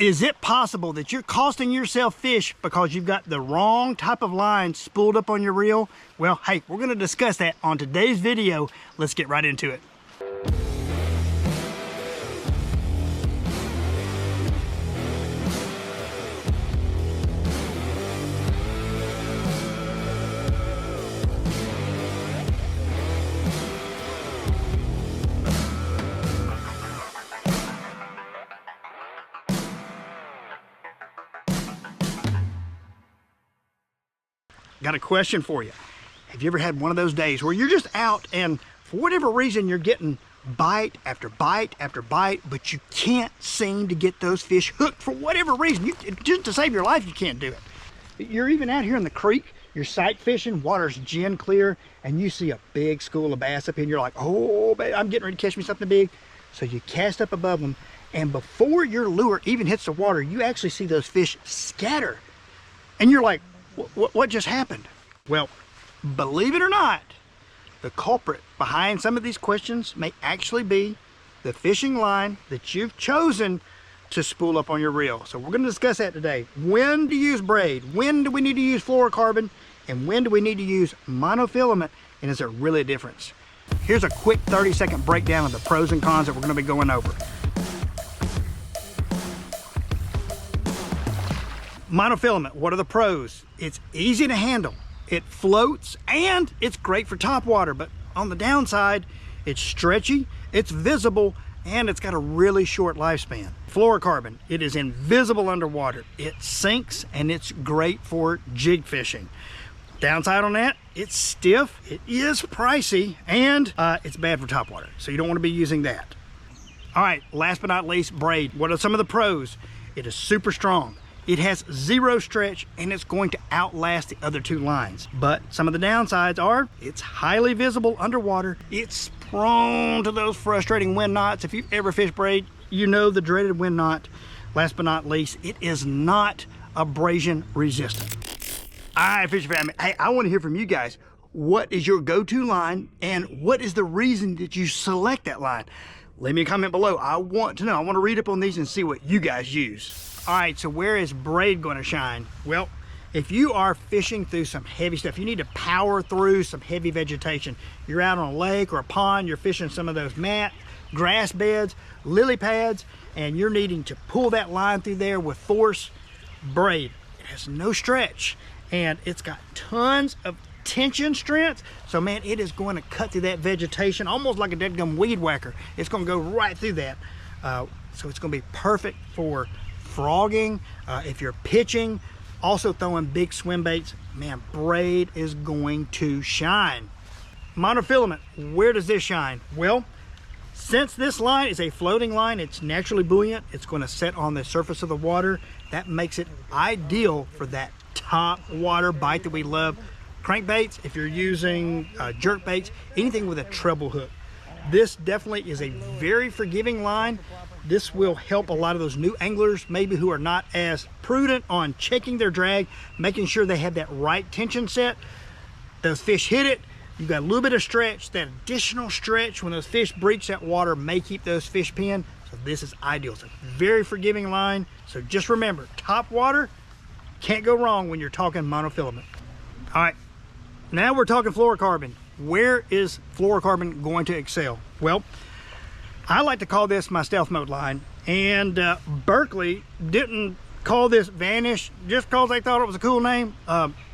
Is it possible that you're costing yourself fish because you've got the wrong type of line spooled up on your reel? Well, hey, we're gonna discuss that on today's video. Let's get right into it. Got a question for you. Have you ever had one of those days where you're just out and for whatever reason you're getting bite after bite after bite, but you can't seem to get those fish hooked for whatever reason? Just to save your life, you can't do it. You're even out here in the creek, you're sight fishing, water's gin clear, and you see a big school of bass up here and you're like, oh, babe, I'm getting ready to catch me something big. So you cast up above them, and before your lure even hits the water, you actually see those fish scatter. And you're like, what just happened? Well, believe it or not, the culprit behind some of these questions may actually be the fishing line that you've chosen to spool up on your reel. So we're going to discuss that today. When to use braid, when do we need to use fluorocarbon, and when do we need to use monofilament, and is there really a difference? Here's a quick 30-second breakdown of the pros and cons that we're going to be going over. Monofilament, what are the pros? It's easy to handle, it floats, and it's great for top water. But on the downside, it's stretchy, it's visible, and it's got a really short lifespan. Fluorocarbon, it is invisible underwater, it sinks, and it's great for jig fishing. Downside on that, it's stiff, it is pricey, and it's bad for top water, so you don't want to be using that. All right, last but not least, braid. What are some of the pros? It is super strong. It has zero stretch, and it's going to outlast the other two lines. But some of the downsides are it's highly visible underwater. It's prone to those frustrating wind knots. If you've ever fished braid, you know the dreaded wind knot. Last but not least, it is not abrasion resistant. All right, fishing family, hey, I want to hear from you guys. What is your go-to line, and what is the reason that you select that line? Leave me a comment below. I want to know. I want to read up on these and see what you guys use. All right, so where is braid going to shine? Well, if you are fishing through some heavy stuff, you need to power through some heavy vegetation. You're out on a lake or a pond, you're fishing some of those grass beds, lily pads, and you're needing to pull that line through there with force. Braid, it has no stretch, and it's got tons of tension strength. So man, it is going to cut through that vegetation almost like a dead-gum weed whacker. It's going to go right through that. So it's going to be perfect for frogging, if you're pitching, also throwing big swim baits. Man, braid is going to shine. Monofilament, where does this shine? Well, since this line is a floating line, it's naturally buoyant, it's going to set on the surface of the water. That makes it ideal for that top water bite that we love. Crankbaits, if you're using jerk baits, anything with a treble hook. This definitely is a very forgiving line. This will help a lot of those new anglers maybe who are not as prudent on checking their drag, making sure they have that right tension set. Those fish hit it, you've got a little bit of stretch. That additional stretch when those fish breach that water may keep those fish pinned. So this is ideal. It's a very forgiving line. So just remember, top water, can't go wrong when you're talking monofilament. All right, now we're talking fluorocarbon. Where is fluorocarbon going to excel? Well, I like to call this my stealth mode line, and Berkeley didn't call this Vanish just because they thought it was a cool name.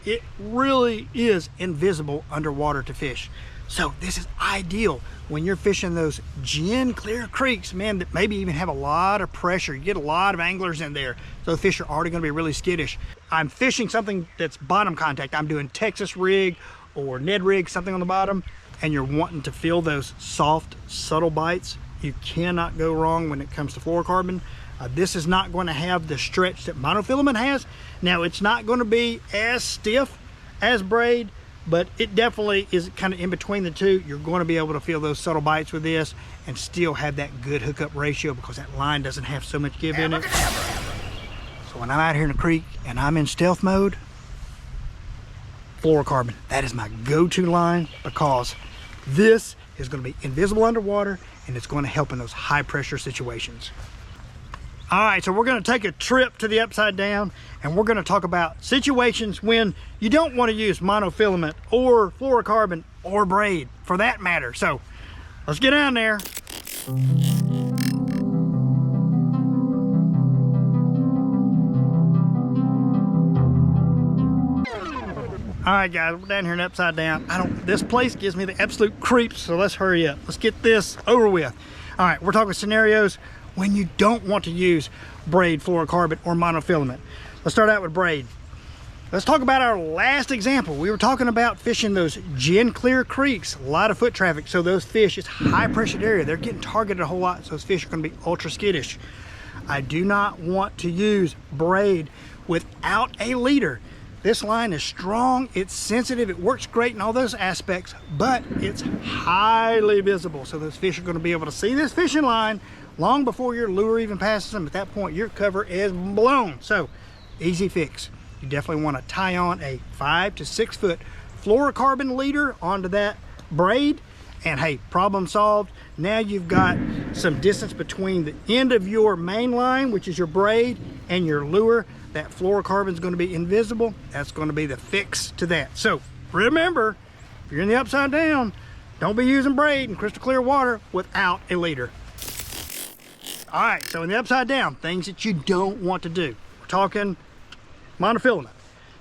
It really is invisible underwater to fish. So this is ideal when you're fishing those gin clear creeks, man, that maybe even have a lot of pressure. You get a lot of anglers in there, so the fish are already going to be really skittish. I'm fishing something that's bottom contact. I'm doing Texas rig or Ned rig, something on the bottom, and you're wanting to feel those soft, subtle bites. You cannot go wrong when it comes to fluorocarbon. This is not going to have the stretch that monofilament has. Now, it's not going to be as stiff as braid, but it definitely is kind of in between the two. You're going to be able to feel those subtle bites with this and still have that good hookup ratio because that line doesn't have so much give in it. So when I'm out here in the creek and I'm in stealth mode, fluorocarbon, that is my go-to line because this is going to be invisible underwater and it's going to help in those high pressure situations. All right, so we're gonna take a trip to the upside down and we're gonna talk about situations when you don't wanna use monofilament or fluorocarbon or braid for that matter. So let's get down there. All right, guys, we're down here in upside down. This place gives me the absolute creeps, so let's hurry up. Let's get this over with. All right, we're talking scenarios when you don't want to use braid, fluorocarbon, or monofilament. Let's start out with braid. Let's talk about our last example. We were talking about fishing those gin clear creeks, a lot of foot traffic, so those fish, it's high pressured area. They're getting targeted a whole lot, so those fish are gonna be ultra skittish. I do not want to use braid without a leader. This line is strong, it's sensitive, it works great in all those aspects, but it's highly visible. So those fish are gonna be able to see this fishing line long before your lure even passes them. At that point, your cover is blown. So easy fix. You definitely wanna tie on a 5 to 6 foot fluorocarbon leader onto that braid, and hey, problem solved. Now you've got some distance between the end of your main line, which is your braid, and your lure. That fluorocarbon is going to be invisible. That's going to be the fix to that. So remember, if you're in the upside down, don't be using braid in crystal clear water without a leader. All right, so in the upside down, things that you don't want to do. We're talking monofilament.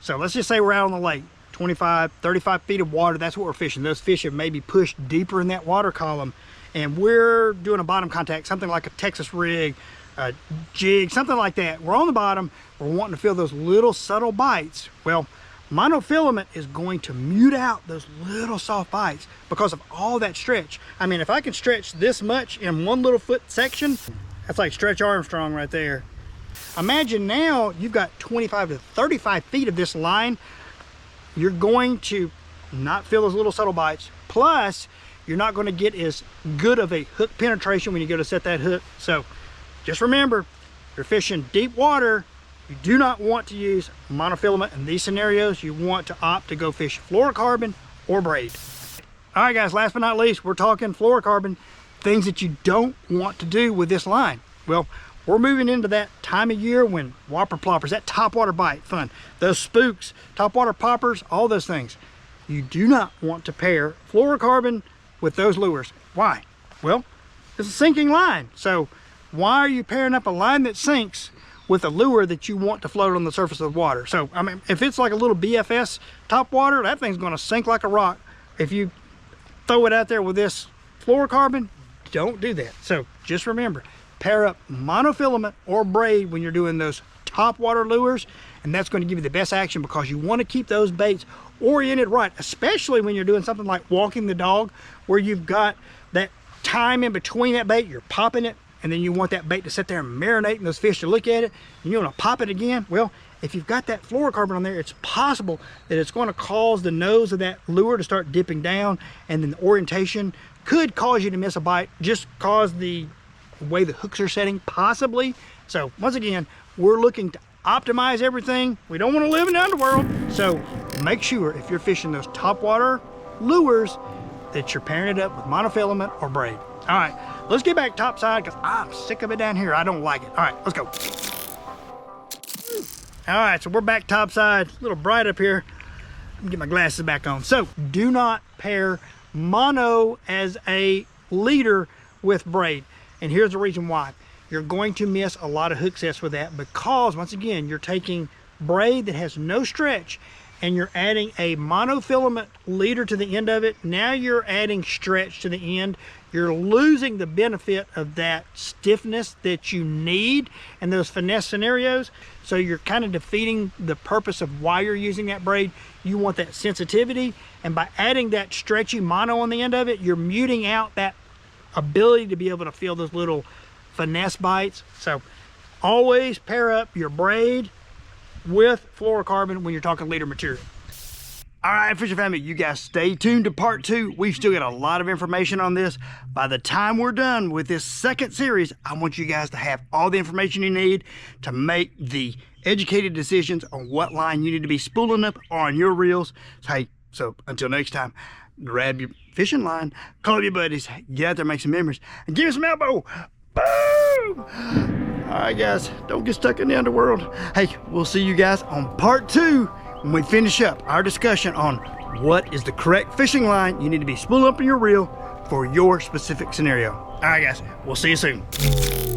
So let's just say we're out on the lake, 25, 35 feet of water. That's what we're fishing. Those fish have maybe pushed deeper in that water column, and we're doing a bottom contact, something like a Texas rig, a jig, something like that. We're on the bottom, we're wanting to feel those little subtle bites. Well, monofilament is going to mute out those little soft bites because of all that stretch. I mean, if I can stretch this much in one little foot section, that's like Stretch Armstrong right there. Imagine now you've got 25 to 35 feet of this line. You're going to not feel those little subtle bites. Plus, you're not going to get as good of a hook penetration when you go to set that hook. So just remember, you're fishing deep water, you do not want to use monofilament in these scenarios. You want to opt to go fish fluorocarbon or braid. All right, guys, last but not least, we're talking fluorocarbon, things that you don't want to do with this line. Well, we're moving into that time of year when whopper ploppers, that topwater bite, fun, those spooks, topwater poppers, all those things. You do not want to pair fluorocarbon with those lures. Why? Well, it's a sinking line. So why are you pairing up a line that sinks with a lure that you want to float on the surface of the water? So, I mean, if it's like a little BFS top water, that thing's gonna sink like a rock. If you throw it out there with this fluorocarbon, don't do that. So just remember, pair up monofilament or braid when you're doing those top water lures, and that's gonna give you the best action because you wanna keep those baits oriented right, especially when you're doing something like walking the dog, where you've got that time in between that bait, you're popping it, and then you want that bait to sit there and marinate and those fish to look at it, and you want to pop it again. Well, if you've got that fluorocarbon on there, it's possible that it's going to cause the nose of that lure to start dipping down, and then the orientation could cause you to miss a bite, just cause the way the hooks are setting, possibly. So once again, we're looking to optimize everything. We don't want to live in the underworld. So make sure if you're fishing those topwater lures that you're pairing it up with monofilament or braid. All right, let's get back topside because I'm sick of it down here. I don't like it. All right, let's go. All right, so we're back topside. A little bright up here. Let me get my glasses back on. So do not pair mono as a leader with braid. And here's the reason why. You're going to miss a lot of hook sets with that because, once again, you're taking braid that has no stretch and you're adding a monofilament leader to the end of it. Now you're adding stretch to the end. You're losing the benefit of that stiffness that you need in those finesse scenarios. So you're kind of defeating the purpose of why you're using that braid. You want that sensitivity, and by adding that stretchy mono on the end of it, you're muting out that ability to be able to feel those little finesse bites. So always pair up your braid with fluorocarbon when you're talking leader material. All right, Fisher family, you guys stay tuned to part 2. We've still got a lot of information on this. By the time we're done with this second series, I want you guys to have all the information you need to make the educated decisions on what line you need to be spooling up on your reels. So, hey, so until next time, grab your fishing line, call your buddies, get out there, make some memories, and give us some elbow. Boom! All right, guys, don't get stuck in the underworld. Hey, we'll see you guys on part 2 when we finish up our discussion on what is the correct fishing line you need to be spooling up in your reel for your specific scenario. All right, guys, we'll see you soon.